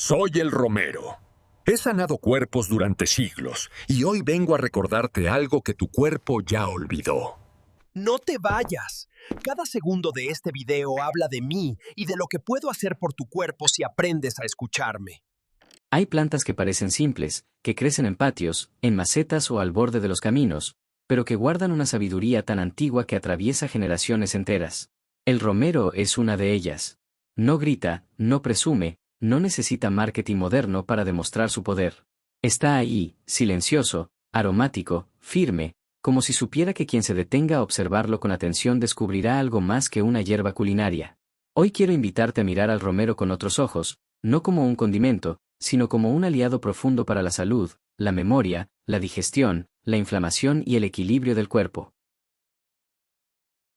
Soy el Romero. He sanado cuerpos durante siglos y hoy vengo a recordarte algo que tu cuerpo ya olvidó. No te vayas. Cada segundo de este video habla de mí y de lo que puedo hacer por tu cuerpo si aprendes a escucharme. Hay plantas que parecen simples, que crecen en patios, en macetas o al borde de los caminos, pero que guardan una sabiduría tan antigua que atraviesa generaciones enteras. El romero es una de ellas. No grita, no presume, no necesita marketing moderno para demostrar su poder. Está ahí, silencioso, aromático, firme, como si supiera que quien se detenga a observarlo con atención descubrirá algo más que una hierba culinaria. Hoy quiero invitarte a mirar al romero con otros ojos, no como un condimento, sino como un aliado profundo para la salud, la memoria, la digestión, la inflamación y el equilibrio del cuerpo.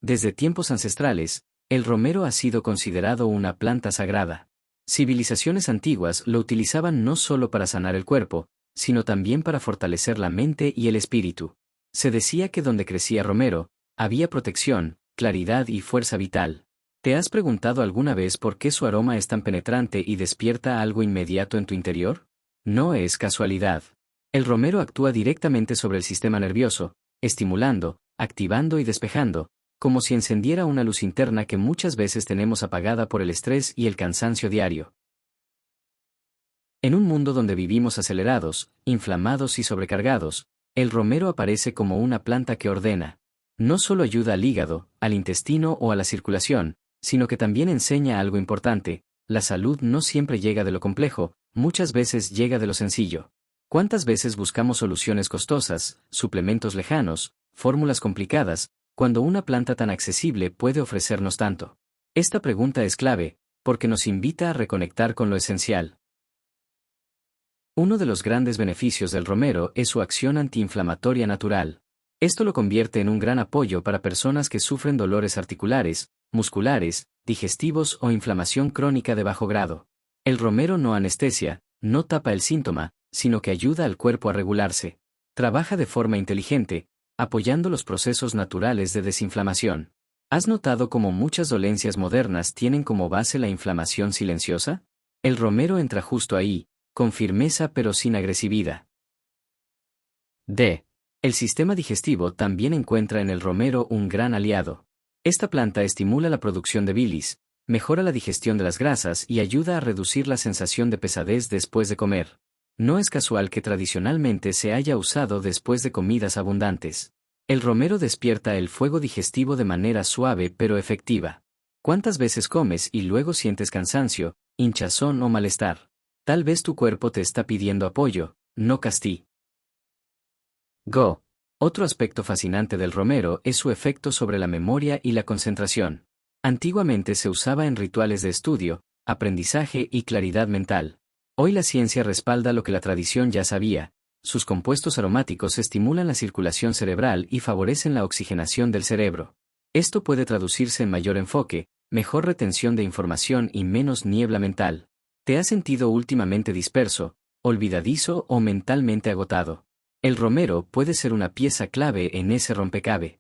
Desde tiempos ancestrales, el romero ha sido considerado una planta sagrada. Civilizaciones antiguas lo utilizaban no solo para sanar el cuerpo, sino también para fortalecer la mente y el espíritu. Se decía que donde crecía romero, había protección, claridad y fuerza vital. ¿Te has preguntado alguna vez por qué su aroma es tan penetrante y despierta algo inmediato en tu interior? No es casualidad. El romero actúa directamente sobre el sistema nervioso, estimulando, activando y despejando, como si encendiera una luz interna que muchas veces tenemos apagada por el estrés y el cansancio diario. En un mundo donde vivimos acelerados, inflamados y sobrecargados, el romero aparece como una planta que ordena. No solo ayuda al hígado, al intestino o a la circulación, sino que también enseña algo importante: la salud no siempre llega de lo complejo, muchas veces llega de lo sencillo. ¿Cuántas veces buscamos soluciones costosas, suplementos lejanos, fórmulas complicadas, cuando una planta tan accesible puede ofrecernos tanto? Esta pregunta es clave, porque nos invita a reconectar con lo esencial. Uno de los grandes beneficios del romero es su acción antiinflamatoria natural. Esto lo convierte en un gran apoyo para personas que sufren dolores articulares, musculares, digestivos o inflamación crónica de bajo grado. El romero no anestesia, no tapa el síntoma, sino que ayuda al cuerpo a regularse. Trabaja de forma inteligente, apoyando los procesos naturales de desinflamación. ¿Has notado cómo muchas dolencias modernas tienen como base la inflamación silenciosa? El romero entra justo ahí, con firmeza pero sin agresividad. D. El sistema digestivo también encuentra en el romero un gran aliado. Esta planta estimula la producción de bilis, mejora la digestión de las grasas y ayuda a reducir la sensación de pesadez después de comer. No es casual que tradicionalmente se haya usado después de comidas abundantes. El romero despierta el fuego digestivo de manera suave pero efectiva. ¿Cuántas veces comes y luego sientes cansancio, hinchazón o malestar? Tal vez tu cuerpo te está pidiendo apoyo, no castigo. Go. Otro aspecto fascinante del romero es su efecto sobre la memoria y la concentración. Antiguamente se usaba en rituales de estudio, aprendizaje y claridad mental. Hoy la ciencia respalda lo que la tradición ya sabía: sus compuestos aromáticos estimulan la circulación cerebral y favorecen la oxigenación del cerebro. Esto puede traducirse en mayor enfoque, mejor retención de información y menos niebla mental. ¿Te has sentido últimamente disperso, olvidadizo o mentalmente agotado? El romero puede ser una pieza clave en ese rompecabezas.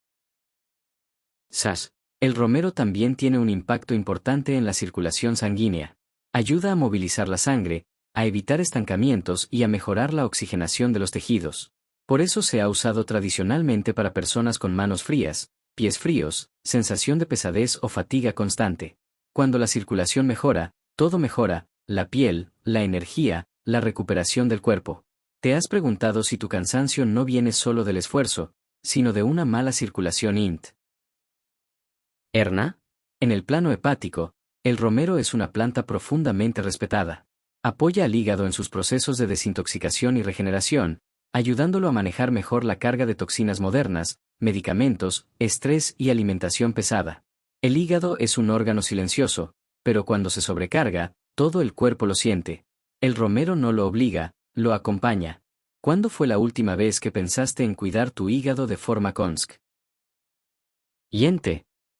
El romero también tiene un impacto importante en la circulación sanguínea. Ayuda a movilizar la sangre, a evitar estancamientos y a mejorar la oxigenación de los tejidos. Por eso se ha usado tradicionalmente para personas con manos frías, pies fríos, sensación de pesadez o fatiga constante. Cuando la circulación mejora, todo mejora: la piel, la energía, la recuperación del cuerpo. ¿Te has preguntado si tu cansancio no viene solo del esfuerzo, sino de una mala circulación interna? En el plano hepático, el romero es una planta profundamente respetada. Apoya al hígado en sus procesos de desintoxicación y regeneración, ayudándolo a manejar mejor la carga de toxinas modernas, medicamentos, estrés y alimentación pesada. El hígado es un órgano silencioso, pero cuando se sobrecarga, todo el cuerpo lo siente. El romero no lo obliga, lo acompaña. ¿Cuándo fue la última vez que pensaste en cuidar tu hígado de forma consciente?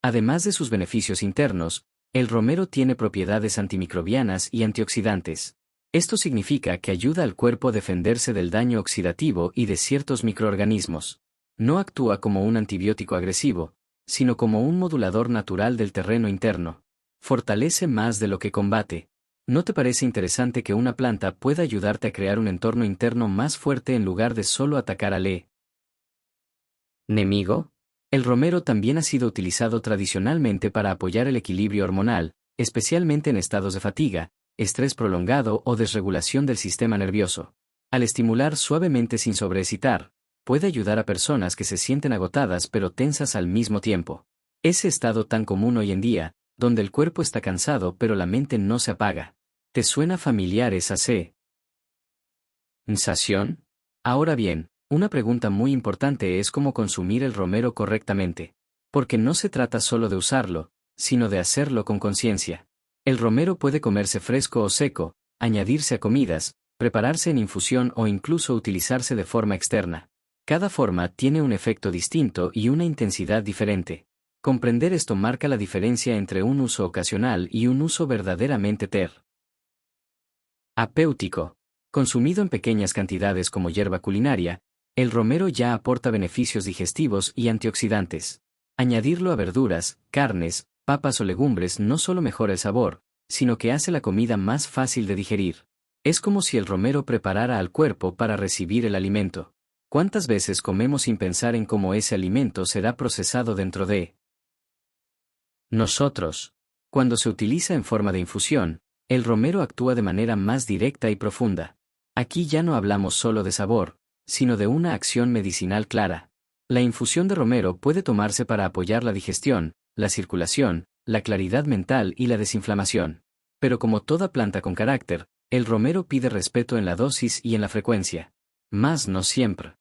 Además de sus beneficios internos, el romero tiene propiedades antimicrobianas y antioxidantes. Esto significa que ayuda al cuerpo a defenderse del daño oxidativo y de ciertos microorganismos. No actúa como un antibiótico agresivo, sino como un modulador natural del terreno interno. Fortalece más de lo que combate. ¿No te parece interesante que una planta pueda ayudarte a crear un entorno interno más fuerte en lugar de solo atacar al enemigo? El romero también ha sido utilizado tradicionalmente para apoyar el equilibrio hormonal, especialmente en estados de fatiga, estrés prolongado o desregulación del sistema nervioso. Al estimular suavemente sin sobreexcitar, puede ayudar a personas que se sienten agotadas pero tensas al mismo tiempo. Ese estado tan común hoy en día, donde el cuerpo está cansado pero la mente no se apaga. ¿Te suena familiar esa sensación? Ahora bien, una pregunta muy importante es cómo consumir el romero correctamente. Porque no se trata solo de usarlo, sino de hacerlo con conciencia. El romero puede comerse fresco o seco, añadirse a comidas, prepararse en infusión o incluso utilizarse de forma externa. Cada forma tiene un efecto distinto y una intensidad diferente. Comprender esto marca la diferencia entre un uso ocasional y un uso verdaderamente terapéutico. Consumido en pequeñas cantidades como hierba culinaria, el romero ya aporta beneficios digestivos y antioxidantes. Añadirlo a verduras, carnes, papas o legumbres no solo mejora el sabor, sino que hace la comida más fácil de digerir. Es como si el romero preparara al cuerpo para recibir el alimento. ¿Cuántas veces comemos sin pensar en cómo ese alimento será procesado dentro de nosotros? Cuando se utiliza en forma de infusión, el romero actúa de manera más directa y profunda. Aquí ya no hablamos solo de sabor, sino de una acción medicinal clara. La infusión de romero puede tomarse para apoyar la digestión, la circulación, la claridad mental y la desinflamación. Pero como toda planta con carácter, el romero pide respeto en la dosis y en la frecuencia. Mas no siempre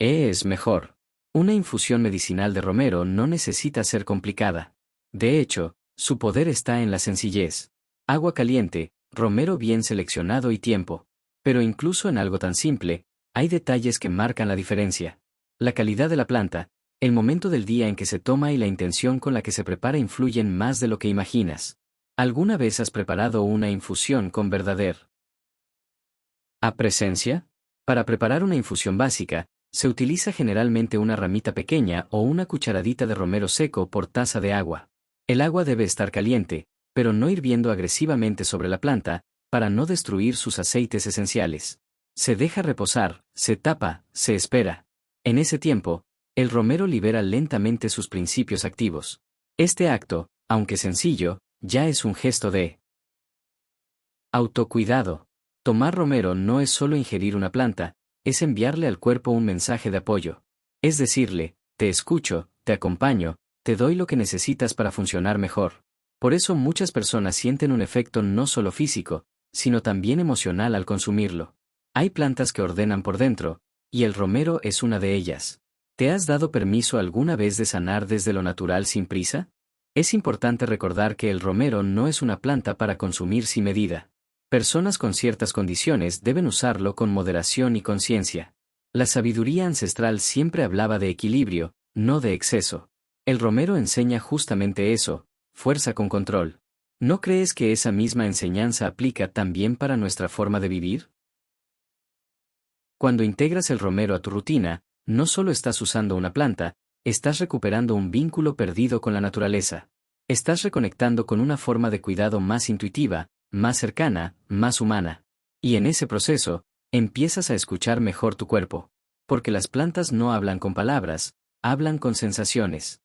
es mejor. Una infusión medicinal de romero no necesita ser complicada. De hecho, su poder está en la sencillez. Agua caliente, romero bien seleccionado y tiempo. Pero incluso en algo tan simple, hay detalles que marcan la diferencia. La calidad de la planta, el momento del día en que se toma y la intención con la que se prepara influyen más de lo que imaginas. ¿Alguna vez has preparado una infusión con verdadera presencia? Para preparar una infusión básica, se utiliza generalmente una ramita pequeña o una cucharadita de romero seco por taza de agua. El agua debe estar caliente, pero no hirviendo agresivamente sobre la planta, para no destruir sus aceites esenciales. Se deja reposar, se tapa, se espera. En ese tiempo, el romero libera lentamente sus principios activos. Este acto, aunque sencillo, ya es un gesto de autocuidado. Tomar romero no es solo ingerir una planta, es enviarle al cuerpo un mensaje de apoyo. Es decirle, te escucho, te acompaño, te doy lo que necesitas para funcionar mejor. Por eso muchas personas sienten un efecto no solo físico, sino también emocional al consumirlo. Hay plantas que ordenan por dentro, y el romero es una de ellas. ¿Te has dado permiso alguna vez de sanar desde lo natural sin prisa? Es importante recordar que el romero no es una planta para consumir sin medida. Personas con ciertas condiciones deben usarlo con moderación y conciencia. La sabiduría ancestral siempre hablaba de equilibrio, no de exceso. El romero enseña justamente eso, fuerza con control. ¿No crees que esa misma enseñanza aplica también para nuestra forma de vivir? Cuando integras el romero a tu rutina, no solo estás usando una planta, estás recuperando un vínculo perdido con la naturaleza. Estás reconectando con una forma de cuidado más intuitiva, más cercana, más humana. Y en ese proceso, empiezas a escuchar mejor tu cuerpo. Porque las plantas no hablan con palabras, hablan con sensaciones.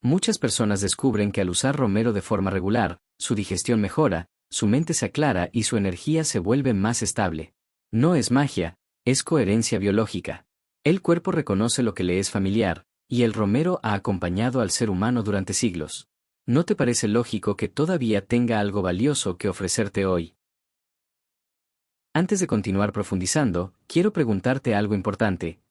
Muchas personas descubren que al usar romero de forma regular, su digestión mejora, su mente se aclara y su energía se vuelve más estable. No es magia, es coherencia biológica. El cuerpo reconoce lo que le es familiar, y el romero ha acompañado al ser humano durante siglos. ¿No te parece lógico que todavía tenga algo valioso que ofrecerte hoy? Antes de continuar profundizando, quiero preguntarte algo importante.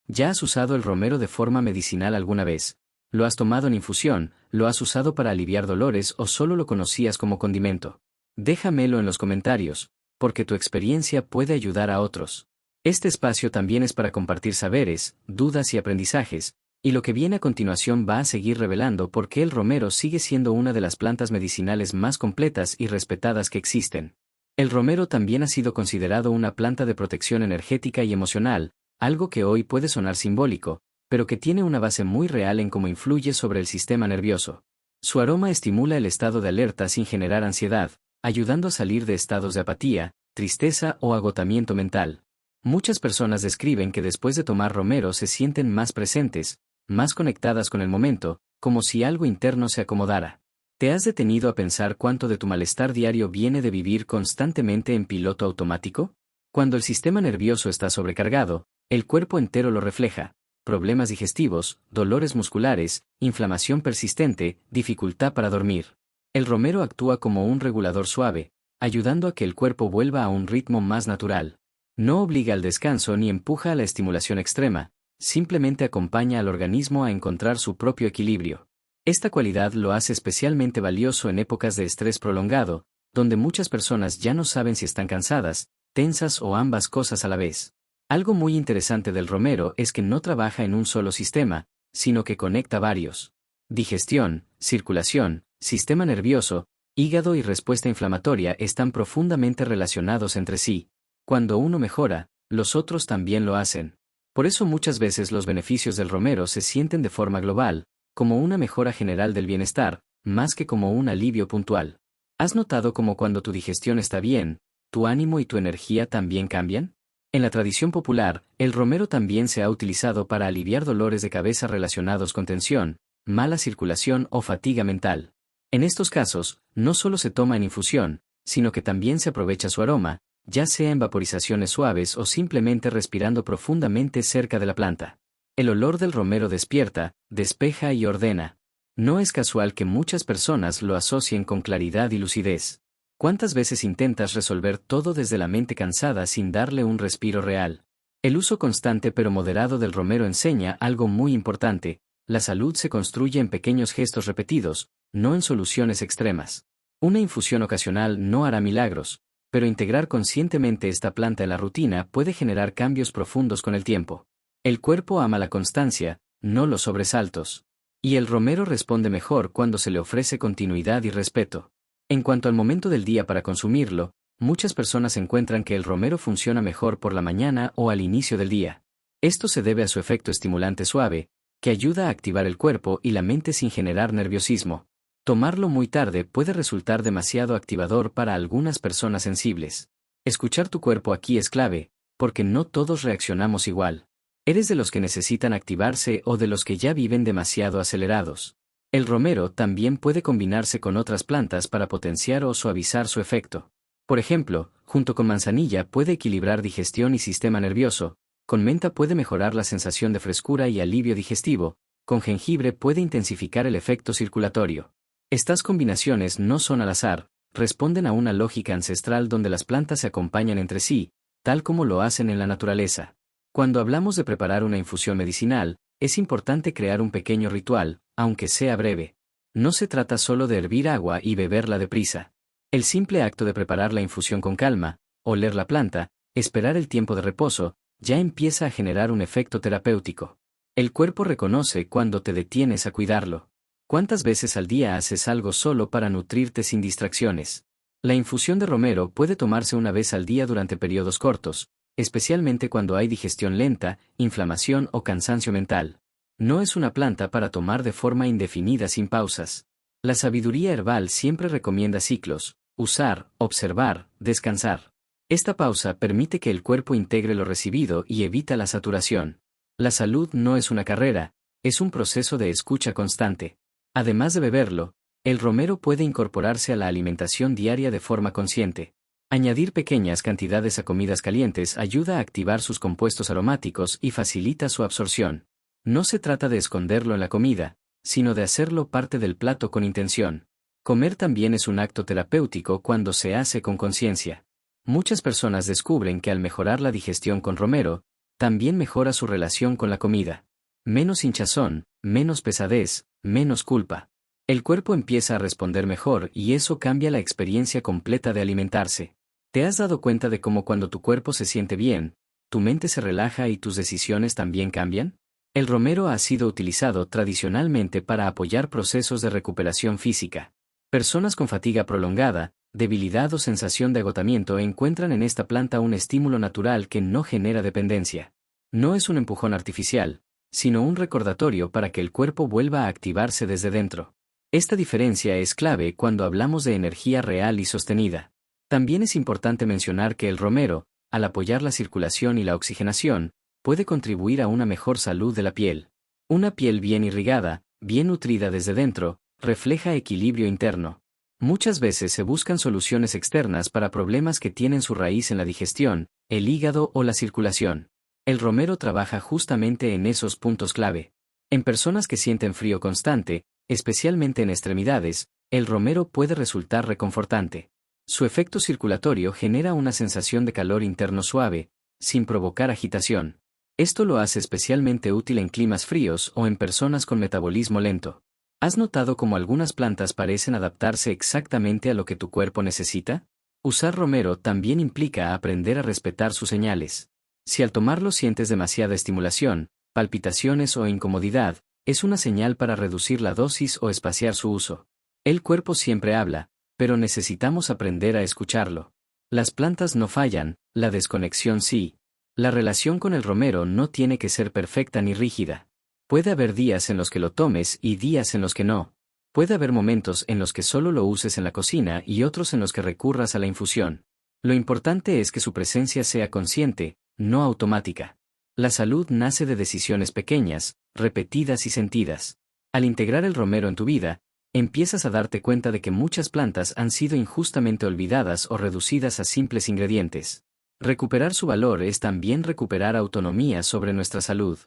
¿Ya has usado el romero de forma medicinal alguna vez? ¿Lo has tomado en infusión, lo has usado para aliviar dolores o solo lo conocías como condimento? Déjamelo en los comentarios, porque tu experiencia puede ayudar a otros. Este espacio también es para compartir saberes, dudas y aprendizajes, y lo que viene a continuación va a seguir revelando por qué el romero sigue siendo una de las plantas medicinales más completas y respetadas que existen. El romero también ha sido considerado una planta de protección energética y emocional, algo que hoy puede sonar simbólico, pero que tiene una base muy real en cómo influye sobre el sistema nervioso. Su aroma estimula el estado de alerta sin generar ansiedad, ayudando a salir de estados de apatía, tristeza o agotamiento mental. Muchas personas describen que después de tomar romero se sienten más presentes, más conectadas con el momento, como si algo interno se acomodara. ¿Te has detenido a pensar cuánto de tu malestar diario viene de vivir constantemente en piloto automático? Cuando el sistema nervioso está sobrecargado, el cuerpo entero lo refleja: problemas digestivos, dolores musculares, inflamación persistente, dificultad para dormir. El romero actúa como un regulador suave, ayudando a que el cuerpo vuelva a un ritmo más natural. No obliga al descanso ni empuja a la estimulación extrema, simplemente acompaña al organismo a encontrar su propio equilibrio. Esta cualidad lo hace especialmente valioso en épocas de estrés prolongado, donde muchas personas ya no saben si están cansadas, tensas o ambas cosas a la vez. Algo muy interesante del romero es que no trabaja en un solo sistema, sino que conecta varios. Digestión, circulación, sistema nervioso, hígado y respuesta inflamatoria están profundamente relacionados entre sí. Cuando uno mejora, los otros también lo hacen. Por eso muchas veces los beneficios del romero se sienten de forma global, como una mejora general del bienestar, más que como un alivio puntual. ¿Has notado cómo cuando tu digestión está bien, tu ánimo y tu energía también cambian? En la tradición popular, el romero también se ha utilizado para aliviar dolores de cabeza relacionados con tensión, mala circulación o fatiga mental. En estos casos, no solo se toma en infusión, sino que también se aprovecha su aroma, ya sea en vaporizaciones suaves o simplemente respirando profundamente cerca de la planta. El olor del romero despierta, despeja y ordena. No es casual que muchas personas lo asocien con claridad y lucidez. ¿Cuántas veces intentas resolver todo desde la mente cansada sin darle un respiro real? El uso constante pero moderado del romero enseña algo muy importante: la salud se construye en pequeños gestos repetidos, no en soluciones extremas. Una infusión ocasional no hará milagros, pero integrar conscientemente esta planta en la rutina puede generar cambios profundos con el tiempo. El cuerpo ama la constancia, no los sobresaltos. Y el romero responde mejor cuando se le ofrece continuidad y respeto. En cuanto al momento del día para consumirlo, muchas personas encuentran que el romero funciona mejor por la mañana o al inicio del día. Esto se debe a su efecto estimulante suave, que ayuda a activar el cuerpo y la mente sin generar nerviosismo. Tomarlo muy tarde puede resultar demasiado activador para algunas personas sensibles. Escuchar tu cuerpo aquí es clave, porque no todos reaccionamos igual. ¿Eres de los que necesitan activarse o de los que ya viven demasiado acelerados? El romero también puede combinarse con otras plantas para potenciar o suavizar su efecto. Por ejemplo, junto con manzanilla puede equilibrar digestión y sistema nervioso, con menta puede mejorar la sensación de frescura y alivio digestivo, con jengibre puede intensificar el efecto circulatorio. Estas combinaciones no son al azar, responden a una lógica ancestral donde las plantas se acompañan entre sí, tal como lo hacen en la naturaleza. Cuando hablamos de preparar una infusión medicinal, es importante crear un pequeño ritual, aunque sea breve. No se trata solo de hervir agua y beberla deprisa. El simple acto de preparar la infusión con calma, oler la planta, esperar el tiempo de reposo, ya empieza a generar un efecto terapéutico. El cuerpo reconoce cuando te detienes a cuidarlo. ¿Cuántas veces al día haces algo solo para nutrirte sin distracciones? La infusión de romero puede tomarse una vez al día durante periodos cortos, especialmente cuando hay digestión lenta, inflamación o cansancio mental. No es una planta para tomar de forma indefinida sin pausas. La sabiduría herbal siempre recomienda ciclos: usar, observar, descansar. Esta pausa permite que el cuerpo integre lo recibido y evita la saturación. La salud no es una carrera, es un proceso de escucha constante. Además de beberlo, el romero puede incorporarse a la alimentación diaria de forma consciente. Añadir pequeñas cantidades a comidas calientes ayuda a activar sus compuestos aromáticos y facilita su absorción. No se trata de esconderlo en la comida, sino de hacerlo parte del plato con intención. Comer también es un acto terapéutico cuando se hace con conciencia. Muchas personas descubren que al mejorar la digestión con romero, también mejora su relación con la comida. Menos hinchazón, menos pesadez, menos culpa. El cuerpo empieza a responder mejor y eso cambia la experiencia completa de alimentarse. ¿Te has dado cuenta de cómo cuando tu cuerpo se siente bien, tu mente se relaja y tus decisiones también cambian? El romero ha sido utilizado tradicionalmente para apoyar procesos de recuperación física. Personas con fatiga prolongada, debilidad o sensación de agotamiento encuentran en esta planta un estímulo natural que no genera dependencia. No es un empujón artificial, sino un recordatorio para que el cuerpo vuelva a activarse desde dentro. Esta diferencia es clave cuando hablamos de energía real y sostenida. También es importante mencionar que el romero, al apoyar la circulación y la oxigenación, puede contribuir a una mejor salud de la piel. Una piel bien irrigada, bien nutrida desde dentro, refleja equilibrio interno. Muchas veces se buscan soluciones externas para problemas que tienen su raíz en la digestión, el hígado o la circulación. El romero trabaja justamente en esos puntos clave. En personas que sienten frío constante, especialmente en extremidades, el romero puede resultar reconfortante. Su efecto circulatorio genera una sensación de calor interno suave, sin provocar agitación. Esto lo hace especialmente útil en climas fríos o en personas con metabolismo lento. ¿Has notado cómo algunas plantas parecen adaptarse exactamente a lo que tu cuerpo necesita? Usar romero también implica aprender a respetar sus señales. Si al tomarlo sientes demasiada estimulación, palpitaciones o incomodidad, es una señal para reducir la dosis o espaciar su uso. El cuerpo siempre habla, pero necesitamos aprender a escucharlo. Las plantas no fallan, la desconexión sí. La relación con el romero no tiene que ser perfecta ni rígida. Puede haber días en los que lo tomes y días en los que no. Puede haber momentos en los que solo lo uses en la cocina y otros en los que recurras a la infusión. Lo importante es que su presencia sea consciente, no automática. La salud nace de decisiones pequeñas, repetidas y sentidas. Al integrar el romero en tu vida, empiezas a darte cuenta de que muchas plantas han sido injustamente olvidadas o reducidas a simples ingredientes. Recuperar su valor es también recuperar autonomía sobre nuestra salud.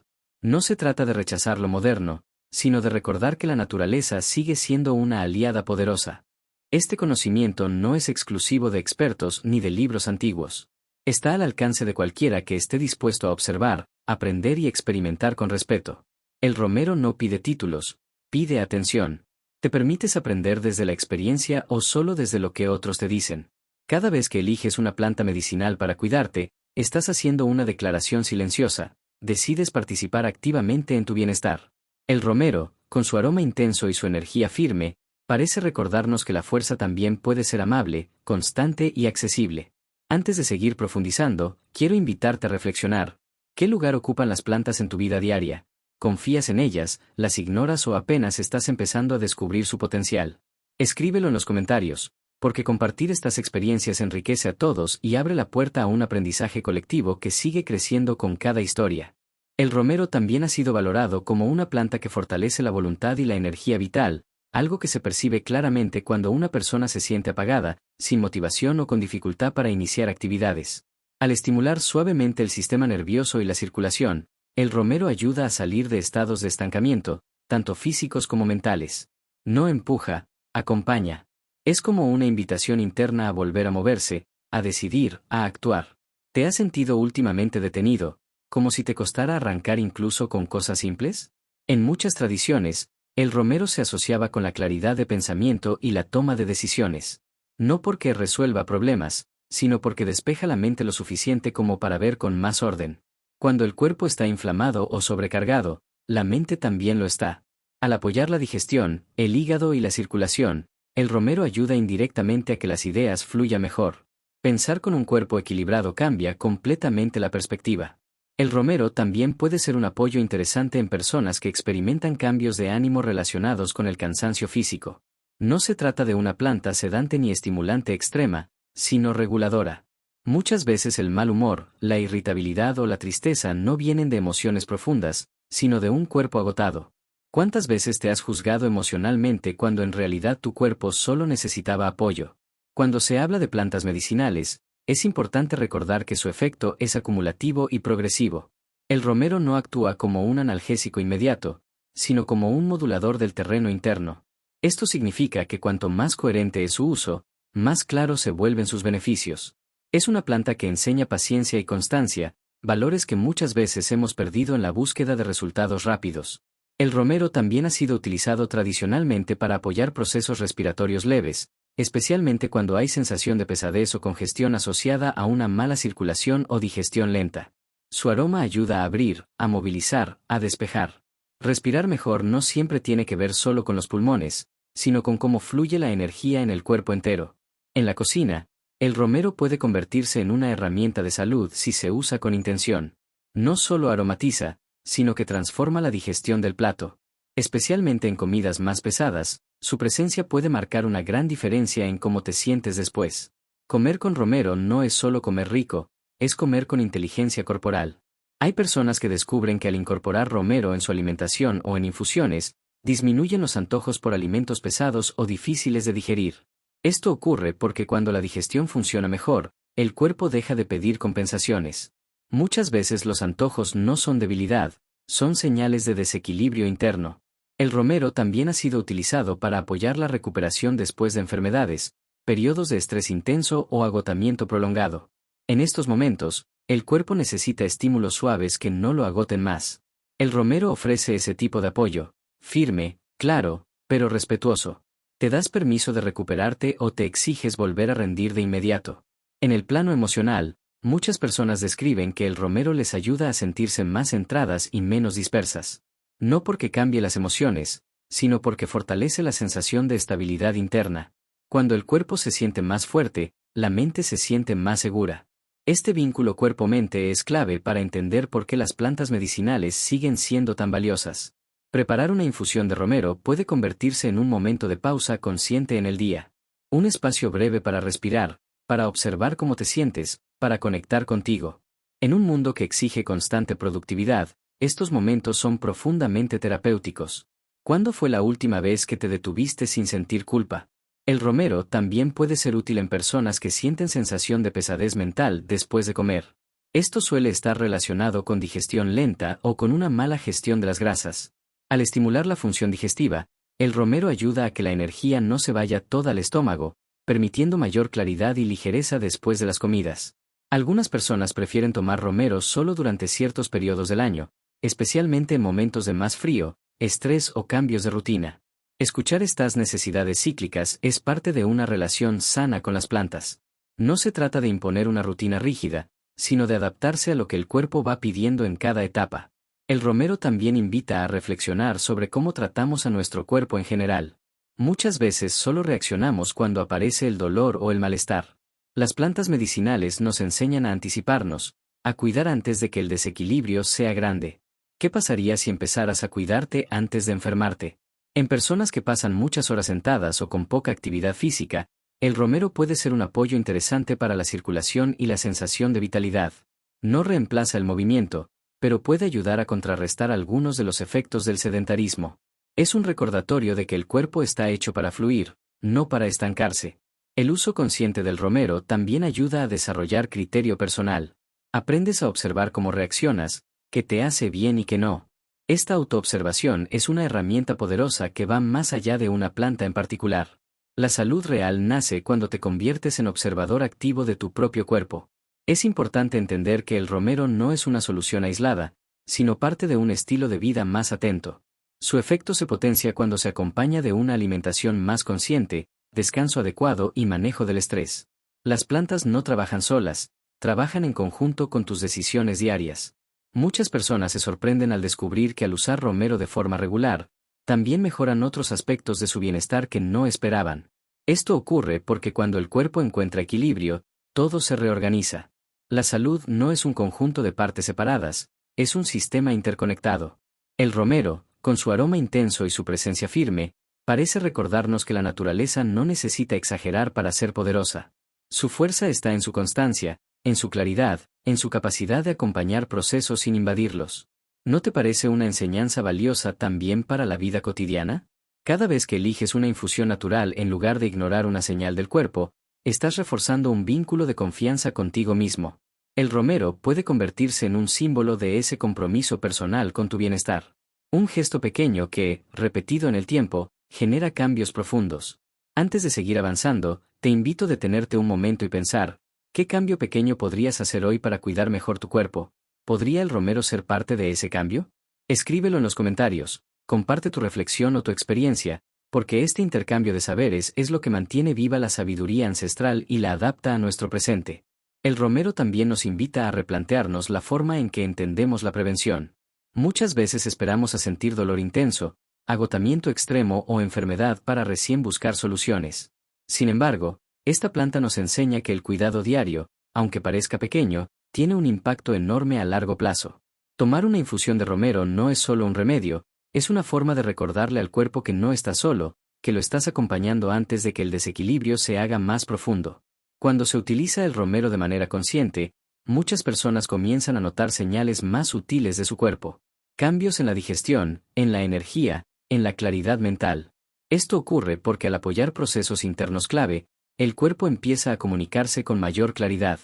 No se trata de rechazar lo moderno, sino de recordar que la naturaleza sigue siendo una aliada poderosa. Este conocimiento no es exclusivo de expertos ni de libros antiguos. Está al alcance de cualquiera que esté dispuesto a observar, aprender y experimentar con respeto. El romero no pide títulos, pide atención. ¿Te permites aprender desde la experiencia o solo desde lo que otros te dicen? Cada vez que eliges una planta medicinal para cuidarte, estás haciendo una declaración silenciosa. Decides participar activamente en tu bienestar. El romero, con su aroma intenso y su energía firme, parece recordarnos que la fuerza también puede ser amable, constante y accesible. Antes de seguir profundizando, quiero invitarte a reflexionar. ¿Qué lugar ocupan las plantas en tu vida diaria? ¿Confías en ellas, las ignoras o apenas estás empezando a descubrir su potencial? Escríbelo en los comentarios, porque compartir estas experiencias enriquece a todos y abre la puerta a un aprendizaje colectivo que sigue creciendo con cada historia. El romero también ha sido valorado como una planta que fortalece la voluntad y la energía vital, algo que se percibe claramente cuando una persona se siente apagada, sin motivación o con dificultad para iniciar actividades. Al estimular suavemente el sistema nervioso y la circulación, el romero ayuda a salir de estados de estancamiento, tanto físicos como mentales. No empuja, acompaña. Es como una invitación interna a volver a moverse, a decidir, a actuar. ¿Te has sentido últimamente detenido, como si te costara arrancar incluso con cosas simples? En muchas tradiciones, el romero se asociaba con la claridad de pensamiento y la toma de decisiones. No porque resuelva problemas, sino porque despeja la mente lo suficiente como para ver con más orden. Cuando el cuerpo está inflamado o sobrecargado, la mente también lo está. Al apoyar la digestión, el hígado y la circulación, el romero ayuda indirectamente a que las ideas fluyan mejor. Pensar con un cuerpo equilibrado cambia completamente la perspectiva. El romero también puede ser un apoyo interesante en personas que experimentan cambios de ánimo relacionados con el cansancio físico. No se trata de una planta sedante ni estimulante extrema, sino reguladora. Muchas veces el mal humor, la irritabilidad o la tristeza no vienen de emociones profundas, sino de un cuerpo agotado. ¿Cuántas veces te has juzgado emocionalmente cuando en realidad tu cuerpo solo necesitaba apoyo? Cuando se habla de plantas medicinales, es importante recordar que su efecto es acumulativo y progresivo. El romero no actúa como un analgésico inmediato, sino como un modulador del terreno interno. Esto significa que cuanto más coherente es su uso, más claros se vuelven sus beneficios. Es una planta que enseña paciencia y constancia, valores que muchas veces hemos perdido en la búsqueda de resultados rápidos. El romero también ha sido utilizado tradicionalmente para apoyar procesos respiratorios leves, especialmente cuando hay sensación de pesadez o congestión asociada a una mala circulación o digestión lenta. Su aroma ayuda a abrir, a movilizar, a despejar. Respirar mejor no siempre tiene que ver solo con los pulmones, sino con cómo fluye la energía en el cuerpo entero. En la cocina, el romero puede convertirse en una herramienta de salud si se usa con intención. No solo aromatiza, sino que transforma la digestión del plato. Especialmente en comidas más pesadas, Su presencia puede marcar una gran diferencia en cómo te sientes después. Comer con romero no es solo comer rico, es comer con inteligencia corporal. Hay personas que descubren que al incorporar romero en su alimentación o en infusiones, disminuyen los antojos por alimentos pesados o difíciles de digerir. Esto ocurre porque cuando la digestión funciona mejor, el cuerpo deja de pedir compensaciones. Muchas veces los antojos no son debilidad, son señales de desequilibrio interno. El romero también ha sido utilizado para apoyar la recuperación después de enfermedades, periodos de estrés intenso o agotamiento prolongado. En estos momentos, el cuerpo necesita estímulos suaves que no lo agoten más. El romero ofrece ese tipo de apoyo, firme, claro, pero respetuoso. ¿Te das permiso de recuperarte o te exiges volver a rendir de inmediato? En el plano emocional, muchas personas describen que el romero les ayuda a sentirse más centradas y menos dispersas. No porque cambie las emociones, sino porque fortalece la sensación de estabilidad interna. Cuando el cuerpo se siente más fuerte, la mente se siente más segura. Este vínculo cuerpo-mente es clave para entender por qué las plantas medicinales siguen siendo tan valiosas. Preparar una infusión de romero puede convertirse en un momento de pausa consciente en el día. Un espacio breve para respirar, para observar cómo te sientes, para conectar contigo. En un mundo que exige constante productividad, estos momentos son profundamente terapéuticos. ¿Cuándo fue la última vez que te detuviste sin sentir culpa? El romero también puede ser útil en personas que sienten sensación de pesadez mental después de comer. Esto suele estar relacionado con digestión lenta o con una mala gestión de las grasas. Al estimular la función digestiva, el romero ayuda a que la energía no se vaya toda al estómago, permitiendo mayor claridad y ligereza después de las comidas. Algunas personas prefieren tomar romero solo durante ciertos periodos del año, especialmente en momentos de más frío, estrés o cambios de rutina. Escuchar estas necesidades cíclicas es parte de una relación sana con las plantas. No se trata de imponer una rutina rígida, sino de adaptarse a lo que el cuerpo va pidiendo en cada etapa. El romero también invita a reflexionar sobre cómo tratamos a nuestro cuerpo en general. Muchas veces solo reaccionamos cuando aparece el dolor o el malestar. Las plantas medicinales nos enseñan a anticiparnos, a cuidar antes de que el desequilibrio sea grande. ¿Qué pasaría si empezaras a cuidarte antes de enfermarte? En personas que pasan muchas horas sentadas o con poca actividad física, el romero puede ser un apoyo interesante para la circulación y la sensación de vitalidad. No reemplaza el movimiento, pero puede ayudar a contrarrestar algunos de los efectos del sedentarismo. Es un recordatorio de que el cuerpo está hecho para fluir, no para estancarse. El uso consciente del romero también ayuda a desarrollar criterio personal. Aprendes a observar cómo reaccionas, qué te hace bien y qué no. Esta autoobservación es una herramienta poderosa que va más allá de una planta en particular. La salud real nace cuando te conviertes en observador activo de tu propio cuerpo. Es importante entender que el romero no es una solución aislada, sino parte de un estilo de vida más atento. Su efecto se potencia cuando se acompaña de una alimentación más consciente, descanso adecuado y manejo del estrés. Las plantas no trabajan solas, trabajan en conjunto con tus decisiones diarias. Muchas personas se sorprenden al descubrir que al usar romero de forma regular, también mejoran otros aspectos de su bienestar que no esperaban. Esto ocurre porque cuando el cuerpo encuentra equilibrio, todo se reorganiza. La salud no es un conjunto de partes separadas, es un sistema interconectado. El romero, con su aroma intenso y su presencia firme, parece recordarnos que la naturaleza no necesita exagerar para ser poderosa. Su fuerza está en su constancia, en su claridad, en su capacidad de acompañar procesos sin invadirlos. ¿No te parece una enseñanza valiosa también para la vida cotidiana? Cada vez que eliges una infusión natural en lugar de ignorar una señal del cuerpo, estás reforzando un vínculo de confianza contigo mismo. El romero puede convertirse en un símbolo de ese compromiso personal con tu bienestar. Un gesto pequeño que, repetido en el tiempo, genera cambios profundos. Antes de seguir avanzando, te invito a detenerte un momento y pensar, ¿qué cambio pequeño podrías hacer hoy para cuidar mejor tu cuerpo? ¿Podría el romero ser parte de ese cambio? Escríbelo en los comentarios, comparte tu reflexión o tu experiencia, porque este intercambio de saberes es lo que mantiene viva la sabiduría ancestral y la adapta a nuestro presente. El romero también nos invita a replantearnos la forma en que entendemos la prevención. Muchas veces esperamos a sentir dolor intenso, agotamiento extremo o enfermedad para recién buscar soluciones. Sin embargo, esta planta nos enseña que el cuidado diario, aunque parezca pequeño, tiene un impacto enorme a largo plazo. Tomar una infusión de romero no es solo un remedio, es una forma de recordarle al cuerpo que no está solo, que lo estás acompañando antes de que el desequilibrio se haga más profundo. Cuando se utiliza el romero de manera consciente, muchas personas comienzan a notar señales más sutiles de su cuerpo. Cambios en la digestión, en la energía, en la claridad mental. Esto ocurre porque al apoyar procesos internos clave, el cuerpo empieza a comunicarse con mayor claridad.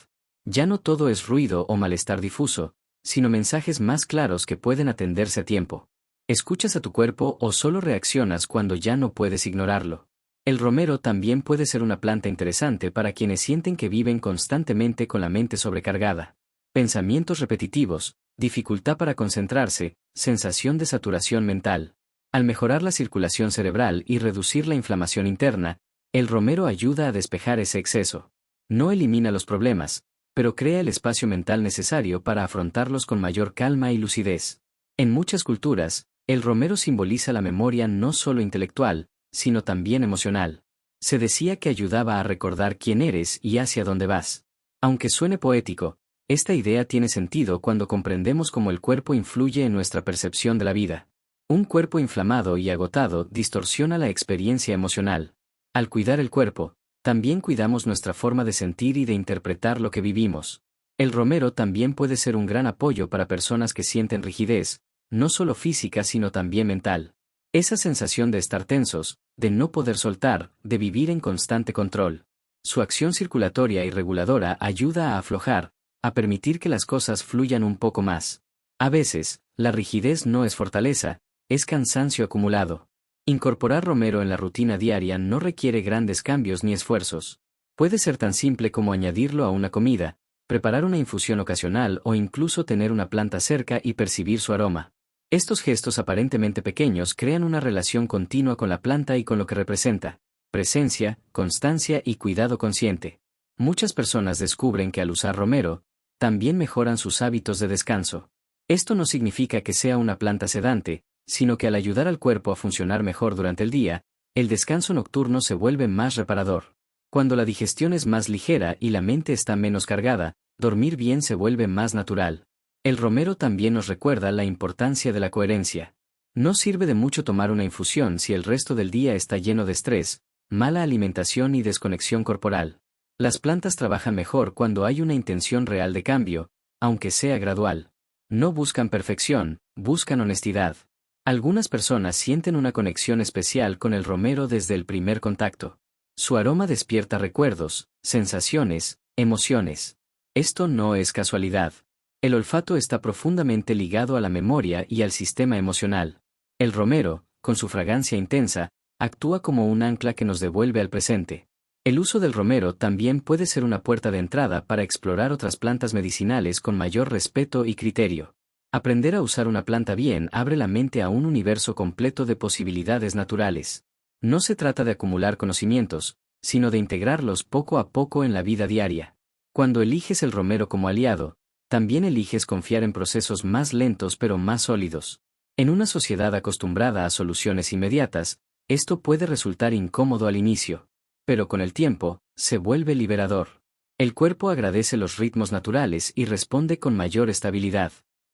Ya no todo es ruido o malestar difuso, sino mensajes más claros que pueden atenderse a tiempo. ¿Escuchas a tu cuerpo o solo reaccionas cuando ya no puedes ignorarlo? El romero también puede ser una planta interesante para quienes sienten que viven constantemente con la mente sobrecargada. Pensamientos repetitivos, dificultad para concentrarse, sensación de saturación mental. Al mejorar la circulación cerebral y reducir la inflamación interna, el romero ayuda a despejar ese exceso. No elimina los problemas, pero crea el espacio mental necesario para afrontarlos con mayor calma y lucidez. En muchas culturas, el romero simboliza la memoria no solo intelectual, sino también emocional. Se decía que ayudaba a recordar quién eres y hacia dónde vas. Aunque suene poético, esta idea tiene sentido cuando comprendemos cómo el cuerpo influye en nuestra percepción de la vida. Un cuerpo inflamado y agotado distorsiona la experiencia emocional. Al cuidar el cuerpo, también cuidamos nuestra forma de sentir y de interpretar lo que vivimos. El romero también puede ser un gran apoyo para personas que sienten rigidez, no solo física sino también mental. Esa sensación de estar tensos, de no poder soltar, de vivir en constante control. Su acción circulatoria y reguladora ayuda a aflojar, a permitir que las cosas fluyan un poco más. A veces, la rigidez no es fortaleza, es cansancio acumulado. Incorporar romero en la rutina diaria no requiere grandes cambios ni esfuerzos. Puede ser tan simple como añadirlo a una comida, preparar una infusión ocasional o incluso tener una planta cerca y percibir su aroma. Estos gestos aparentemente pequeños crean una relación continua con la planta y con lo que representa: presencia, constancia y cuidado consciente. Muchas personas descubren que al usar romero, también mejoran sus hábitos de descanso. Esto no significa que sea una planta sedante, sino que al ayudar al cuerpo a funcionar mejor durante el día, el descanso nocturno se vuelve más reparador. Cuando la digestión es más ligera y la mente está menos cargada, dormir bien se vuelve más natural. El romero también nos recuerda la importancia de la coherencia. No sirve de mucho tomar una infusión si el resto del día está lleno de estrés, mala alimentación y desconexión corporal. Las plantas trabajan mejor cuando hay una intención real de cambio, aunque sea gradual. No buscan perfección, buscan honestidad. Algunas personas sienten una conexión especial con el romero desde el primer contacto. Su aroma despierta recuerdos, sensaciones, emociones. Esto no es casualidad. El olfato está profundamente ligado a la memoria y al sistema emocional. El romero, con su fragancia intensa, actúa como un ancla que nos devuelve al presente. El uso del romero también puede ser una puerta de entrada para explorar otras plantas medicinales con mayor respeto y criterio. Aprender a usar una planta bien abre la mente a un universo completo de posibilidades naturales. No se trata de acumular conocimientos, sino de integrarlos poco a poco en la vida diaria. Cuando eliges el romero como aliado, también eliges confiar en procesos más lentos pero más sólidos. En una sociedad acostumbrada a soluciones inmediatas, esto puede resultar incómodo al inicio, pero con el tiempo, se vuelve liberador. El cuerpo agradece los ritmos naturales y responde con mayor estabilidad.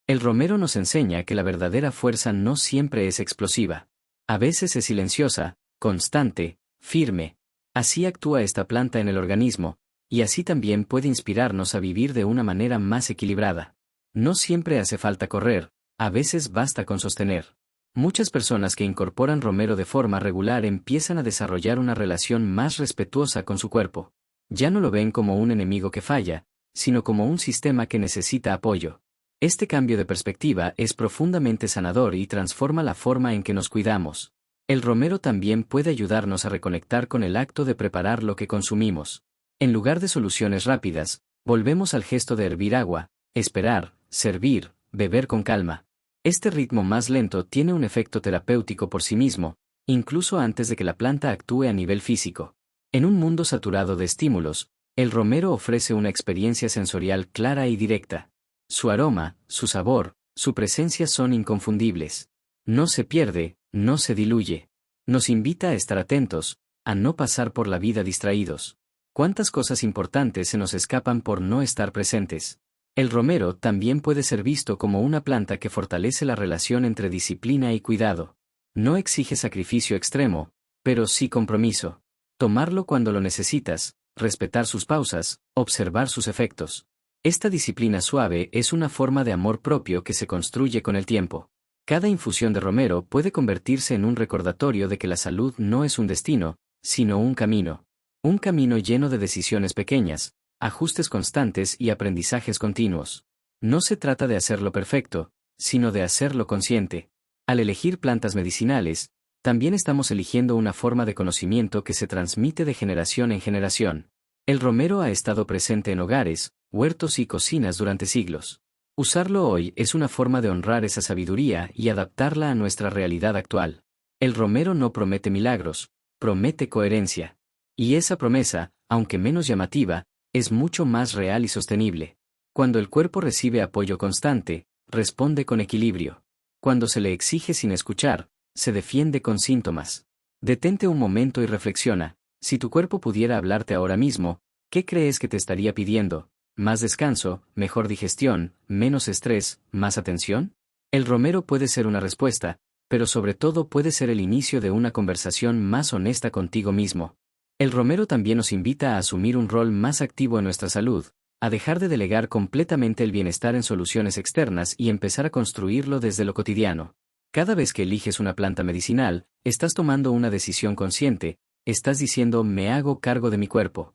El romero nos enseña que la verdadera fuerza no siempre es explosiva. A veces es silenciosa, constante, firme. Así actúa esta planta en el organismo, y así también puede inspirarnos a vivir de una manera más equilibrada. No siempre hace falta correr, a veces basta con sostener. Muchas personas que incorporan romero de forma regular empiezan a desarrollar una relación más respetuosa con su cuerpo. Ya no lo ven como un enemigo que falla, sino como un sistema que necesita apoyo. Este cambio de perspectiva es profundamente sanador y transforma la forma en que nos cuidamos. El romero también puede ayudarnos a reconectar con el acto de preparar lo que consumimos. En lugar de soluciones rápidas, volvemos al gesto de hervir agua, esperar, servir, beber con calma. Este ritmo más lento tiene un efecto terapéutico por sí mismo, incluso antes de que la planta actúe a nivel físico. En un mundo saturado de estímulos, el romero ofrece una experiencia sensorial clara y directa. Su aroma, su sabor, su presencia son inconfundibles. No se pierde, no se diluye. Nos invita a estar atentos, a no pasar por la vida distraídos. ¿Cuántas cosas importantes se nos escapan por no estar presentes? El romero también puede ser visto como una planta que fortalece la relación entre disciplina y cuidado. No exige sacrificio extremo, pero sí compromiso. Tomarlo cuando lo necesitas, respetar sus pausas, observar sus efectos. Esta disciplina suave es una forma de amor propio que se construye con el tiempo. Cada infusión de romero puede convertirse en un recordatorio de que la salud no es un destino, sino un camino. Un camino lleno de decisiones pequeñas, ajustes constantes y aprendizajes continuos. No se trata de hacerlo perfecto, sino de hacerlo consciente. Al elegir plantas medicinales, también estamos eligiendo una forma de conocimiento que se transmite de generación en generación. El romero ha estado presente en hogares, huertos y cocinas durante siglos. Usarlo hoy es una forma de honrar esa sabiduría y adaptarla a nuestra realidad actual. El romero no promete milagros, promete coherencia. Y esa promesa, aunque menos llamativa, es mucho más real y sostenible. Cuando el cuerpo recibe apoyo constante, responde con equilibrio. Cuando se le exige sin escuchar, se defiende con síntomas. Detente un momento y reflexiona. Si tu cuerpo pudiera hablarte ahora mismo, ¿qué crees que te estaría pidiendo? ¿Más descanso, mejor digestión, menos estrés, más atención? El romero puede ser una respuesta, pero sobre todo puede ser el inicio de una conversación más honesta contigo mismo. El romero también nos invita a asumir un rol más activo en nuestra salud, a dejar de delegar completamente el bienestar en soluciones externas y empezar a construirlo desde lo cotidiano. Cada vez que eliges una planta medicinal, estás tomando una decisión consciente, estás diciendo me hago cargo de mi cuerpo.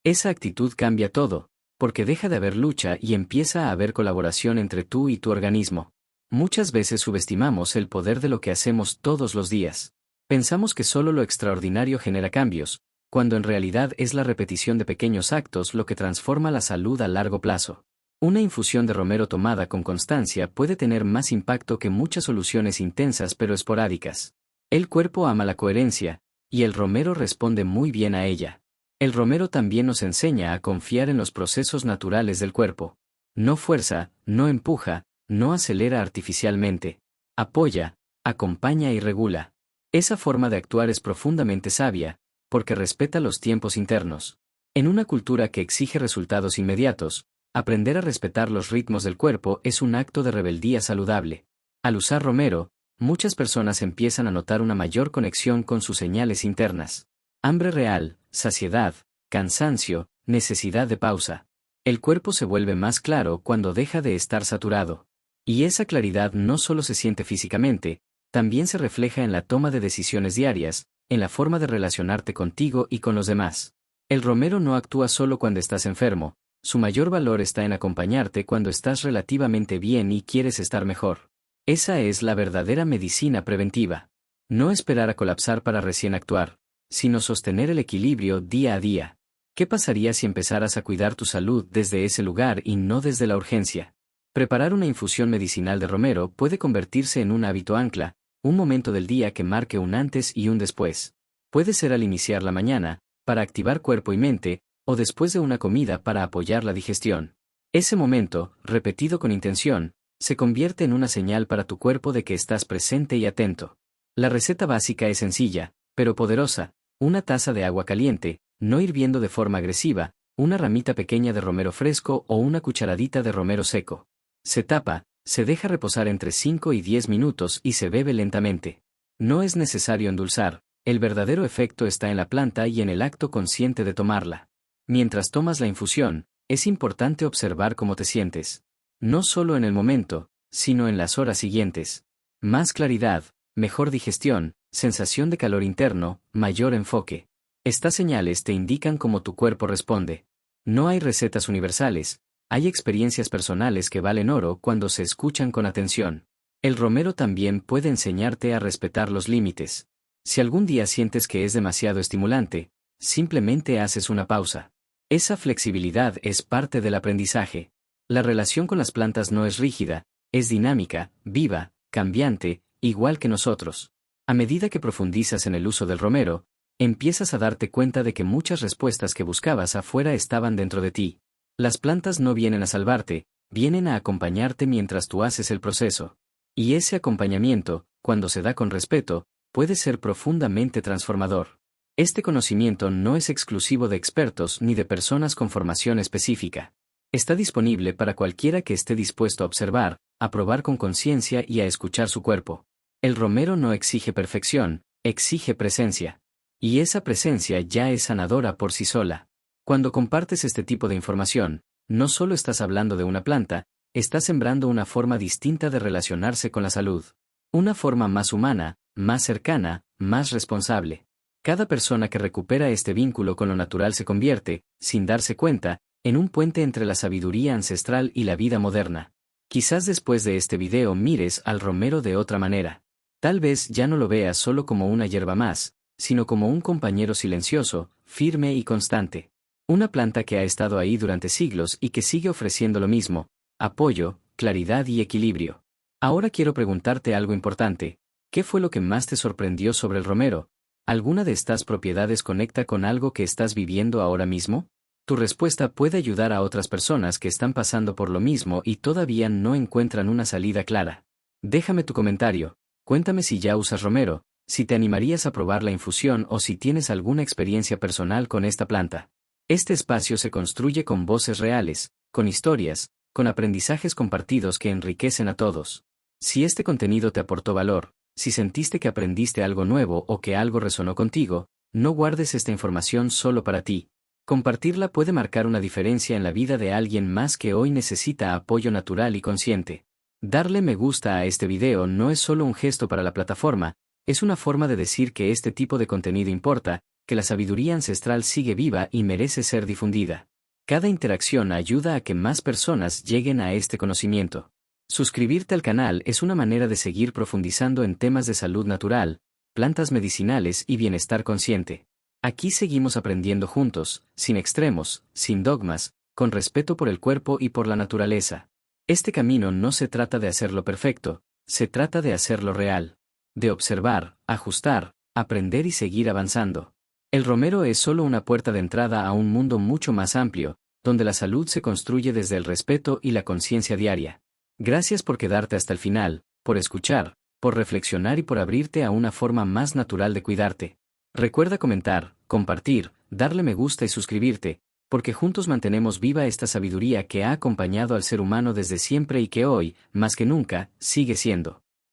Esa actitud cambia todo, porque deja de haber lucha y empieza a haber colaboración entre tú y tu organismo. Muchas veces subestimamos el poder de lo que hacemos todos los días. Pensamos que solo lo extraordinario genera cambios, cuando en realidad es la repetición de pequeños actos lo que transforma la salud a largo plazo. Una infusión de romero tomada con constancia puede tener más impacto que muchas soluciones intensas pero esporádicas. El cuerpo ama la coherencia, y el romero responde muy bien a ella. El romero también nos enseña a confiar en los procesos naturales del cuerpo. No fuerza, no empuja, no acelera artificialmente. Apoya, acompaña y regula. Esa forma de actuar es profundamente sabia, porque respeta los tiempos internos. En una cultura que exige resultados inmediatos, aprender a respetar los ritmos del cuerpo es un acto de rebeldía saludable. Al usar romero, muchas personas empiezan a notar una mayor conexión con sus señales internas. Hambre real, saciedad, cansancio, necesidad de pausa. El cuerpo se vuelve más claro cuando deja de estar saturado. Y esa claridad no solo se siente físicamente, también se refleja en la toma de decisiones diarias, en la forma de relacionarte contigo y con los demás. El romero no actúa solo cuando estás enfermo, su mayor valor está en acompañarte cuando estás relativamente bien y quieres estar mejor. Esa es la verdadera medicina preventiva. No esperar a colapsar para recién actuar, sino sostener el equilibrio día a día. ¿Qué pasaría si empezaras a cuidar tu salud desde ese lugar y no desde la urgencia? Preparar una infusión medicinal de romero puede convertirse en un hábito ancla, un momento del día que marque un antes y un después. Puede ser al iniciar la mañana, para activar cuerpo y mente, o después de una comida para apoyar la digestión. Ese momento, repetido con intención, se convierte en una señal para tu cuerpo de que estás presente y atento. La receta básica es sencilla, pero poderosa: una taza de agua caliente, no hirviendo de forma agresiva, una ramita pequeña de romero fresco o una cucharadita de romero seco. Se tapa, se deja reposar entre 5 y 10 minutos y se bebe lentamente. No es necesario endulzar, el verdadero efecto está en la planta y en el acto consciente de tomarla. Mientras tomas la infusión, es importante observar cómo te sientes. No solo en el momento, sino en las horas siguientes. Más claridad, mejor digestión, sensación de calor interno, mayor enfoque. Estas señales te indican cómo tu cuerpo responde. No hay recetas universales, hay experiencias personales que valen oro cuando se escuchan con atención. El romero también puede enseñarte a respetar los límites. Si algún día sientes que es demasiado estimulante, simplemente haces una pausa. Esa flexibilidad es parte del aprendizaje. La relación con las plantas no es rígida, es dinámica, viva, cambiante, igual que nosotros. A medida que profundizas en el uso del romero, empiezas a darte cuenta de que muchas respuestas que buscabas afuera estaban dentro de ti. Las plantas no vienen a salvarte, vienen a acompañarte mientras tú haces el proceso. Y ese acompañamiento, cuando se da con respeto, puede ser profundamente transformador. Este conocimiento no es exclusivo de expertos ni de personas con formación específica. Está disponible para cualquiera que esté dispuesto a observar, a probar con conciencia y a escuchar su cuerpo. El romero no exige perfección, exige presencia. Y esa presencia ya es sanadora por sí sola. Cuando compartes este tipo de información, no solo estás hablando de una planta, estás sembrando una forma distinta de relacionarse con la salud. Una forma más humana, más cercana, más responsable. Cada persona que recupera este vínculo con lo natural se convierte, sin darse cuenta, en un puente entre la sabiduría ancestral y la vida moderna. Quizás después de este video mires al romero de otra manera. Tal vez ya no lo veas solo como una hierba más, sino como un compañero silencioso, firme y constante. Una planta que ha estado ahí durante siglos y que sigue ofreciendo lo mismo: apoyo, claridad y equilibrio. Ahora quiero preguntarte algo importante. ¿Qué fue lo que más te sorprendió sobre el romero? ¿Alguna de estas propiedades conecta con algo que estás viviendo ahora mismo? Tu respuesta puede ayudar a otras personas que están pasando por lo mismo y todavía no encuentran una salida clara. Déjame tu comentario. Cuéntame si ya usas romero, si te animarías a probar la infusión o si tienes alguna experiencia personal con esta planta. Este espacio se construye con voces reales, con historias, con aprendizajes compartidos que enriquecen a todos. Si este contenido te aportó valor, si sentiste que aprendiste algo nuevo o que algo resonó contigo, no guardes esta información solo para ti. Compartirla puede marcar una diferencia en la vida de alguien más que hoy necesita apoyo natural y consciente. Darle me gusta a este video no es solo un gesto para la plataforma, es una forma de decir que este tipo de contenido importa, que la sabiduría ancestral sigue viva y merece ser difundida. Cada interacción ayuda a que más personas lleguen a este conocimiento. Suscribirte al canal es una manera de seguir profundizando en temas de salud natural, plantas medicinales y bienestar consciente. Aquí seguimos aprendiendo juntos, sin extremos, sin dogmas, con respeto por el cuerpo y por la naturaleza. Este camino no se trata de hacerlo perfecto, se trata de hacerlo real. De observar, ajustar, aprender y seguir avanzando. El romero es solo una puerta de entrada a un mundo mucho más amplio, donde la salud se construye desde el respeto y la conciencia diaria. Gracias por quedarte hasta el final, por escuchar, por reflexionar y por abrirte a una forma más natural de cuidarte. Recuerda comentar, compartir, darle me gusta y suscribirte, porque juntos mantenemos viva esta sabiduría que ha acompañado al ser humano desde siempre y que hoy, más que nunca, sigue siendo.